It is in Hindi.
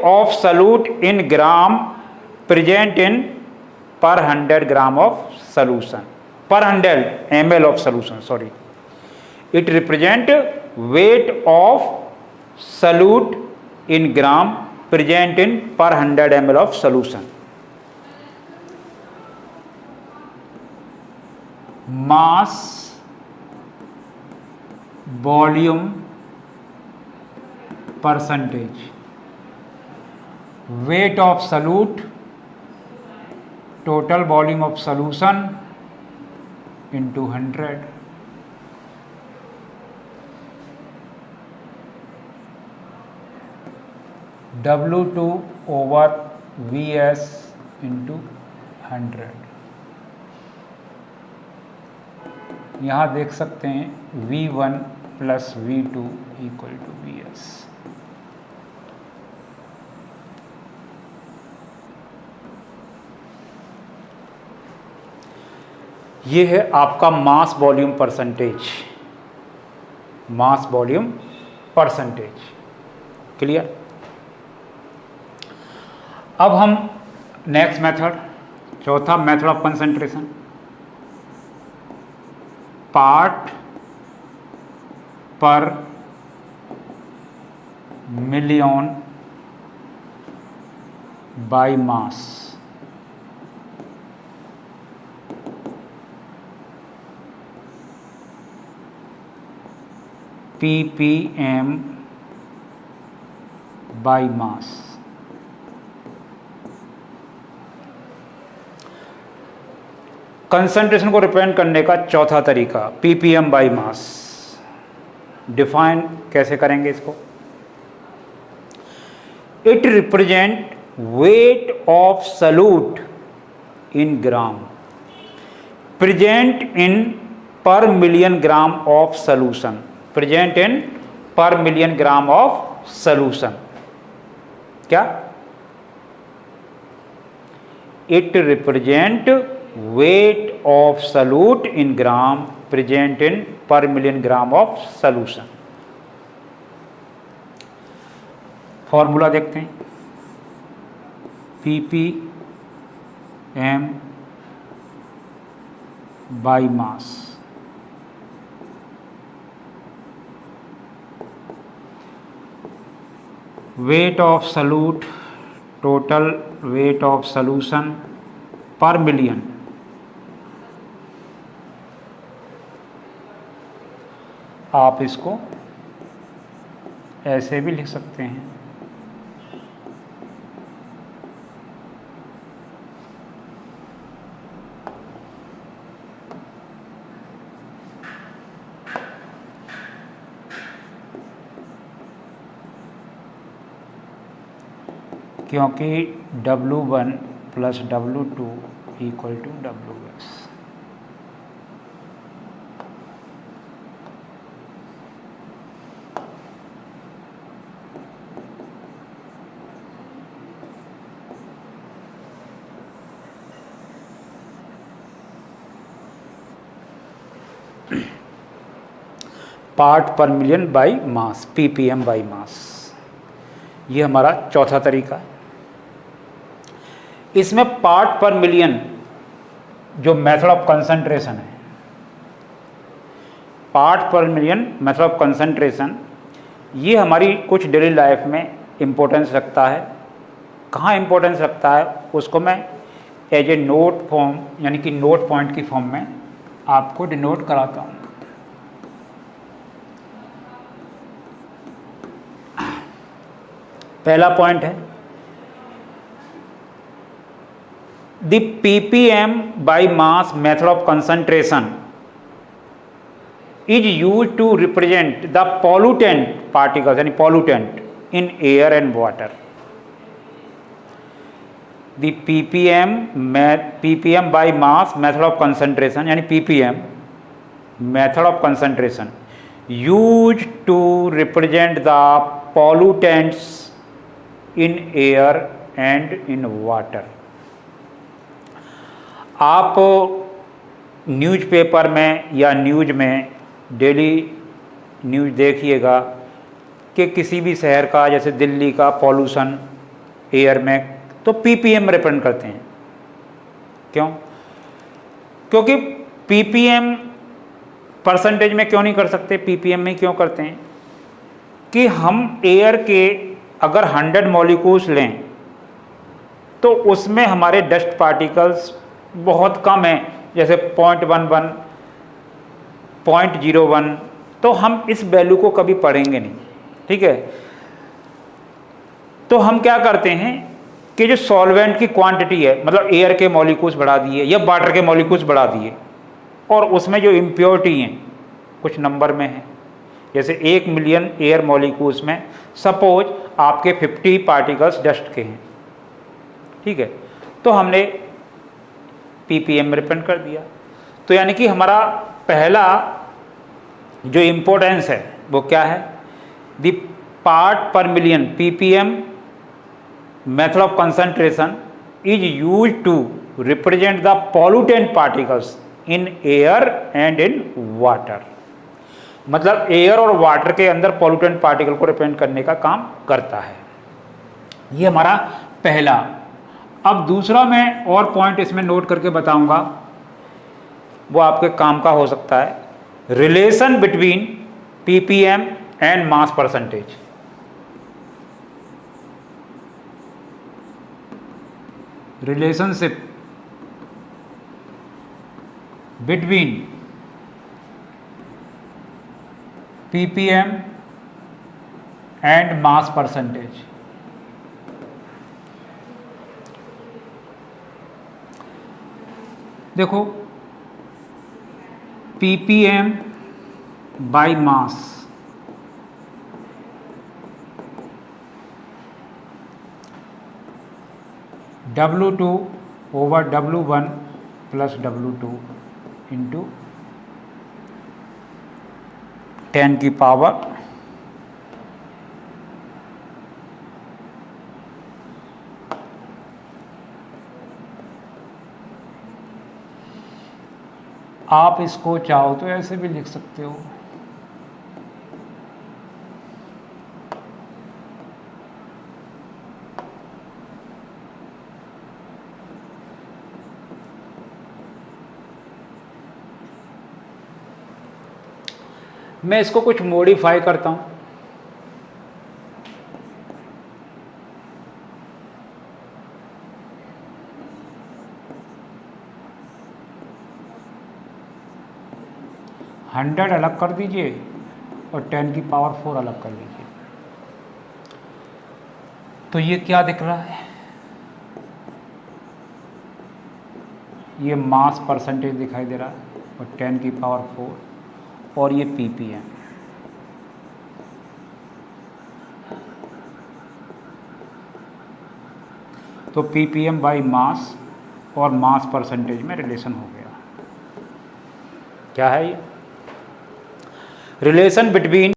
of solute in gram present in per 100 gram of solution, per 100 ml of solution, sorry. It represent weight of solute in gram present in per 100 ml of solution. Mass, volume, percentage, weight of solute, total volume of solution into 100. W2 over Vs into 100. यहाँ देख सकते हैं V1 plus V2 equal to Vs। ये है आपका mass volume percentage, mass volume percentage. Clear. अब हम नेक्स्ट मेथड, चौथा method of concentration, part per million by mass. ppm by mass. Concentration को रिप्रेजेंट करने का चौथा तरीका ppm बाय मास। डिफाइन कैसे करेंगे इसको? It represent weight of solute in gram present in per million gram of solution, present in per million gram of solution. क्या? It represent weight of solute in gram present in per million gram of solution। Formula देखते हैं, ppm by mass. weight of solute, total weight of solution per million। आप इसको ऐसे भी लिख सकते हैं, क्योंकि W1 plus W2 equal to WS। Part per million by mass, ppm by mass. ये हमारा चौथा तरीका है। इसमें पार्ट पर मिलियन जो मेथड ऑफ कंसंट्रेशन है, part per million method of concentration, ये हमारी कुछ डेली लाइफ में इम्पोर्टेंस रखता है। कहाँ इम्पोर्टेंस रखता है उसको मैं एज ए नोट फॉर्म यानी कि नोट पॉइंट की फॉर्म में आपको डिनोट कराता हूँ। पहला पॉइंट है the ppm by mass method of concentration is use to represent the pollutant particles यानी pollutant in air and water. The ppm by mass method of concentration यानी ppm method of concentration use to represent the pollutants in air and in water. आप न्यूज़पेपर में या न्यूज़ में डेली न्यूज़ देखिएगा कि किसी भी शहर का, जैसे दिल्ली का पॉल्यूशन एयर में, तो ppm रिप्रेजेंट करते हैं। क्यों? क्योंकि ppm परसेंटेज में क्यों नहीं कर सकते, ppm में क्यों करते हैं कि हम एयर के अगर 100 मॉलिक्यूल्स लें तो उसमें हमारे डस्ट पार्टिकल्स बहुत कम हैं, जैसे 0.11, 0.01, तो हम इस वैल्यू को कभी पढ़ेंगे नहीं। ठीक है, तो हम क्या करते हैं कि जो सॉल्वेंट की क्वांटिटी है, मतलब एयर के मॉलिक्यूल्स बढ़ा दिए या वाटर के मॉलिक्यूल्स बढ़ा दिए, और उसमें जो इम्प्योरिटी हैं कुछ नंबर में है, जैसे 1 मिलियन एयर मॉलिक्यूल्स में सपोज आपके 50 पार्टिकल्स डस्ट के हैं। ठीक है, तो हमने ppm रिप्रेजेंट कर दिया। तो यानी कि हमारा पहला जो इम्पोर्टेंस है वो क्या है, the part per million ppm method of concentration is used to represent the pollutant particles in air and in water. मतलब एयर और वाटर के अंदर पॉल्यूटेंट पार्टिकल को रिप्रेजेंट करने का काम करता है। ये हमारा पहला। अब दूसरा मैं और पॉइंट इसमें नोट करके बताऊंगा, वो आपके काम का हो सकता है, relation between ppm and mass percentage. Relationship between ppm and mass percentage. देखो ppm by mass W2 over W1 plus W2 into 10 की पावर आप इसको चाहो तो ऐसे भी लिख सकते हो, मैं इसको कुछ मॉडिफाई करता हूं। हंड्रेड अलग कर दीजिए और 10 की पावर 4 अलग कर लीजिए, तो ये क्या दिख रहा है, ये मास परसेंटेज दिखाई दे रहा है और 10 की पावर 4, और ये ppm। तो ppm बाई मास और मास परसेंटेज में रिलेशन हो गया। क्या है ये रिलेशन बिटवीन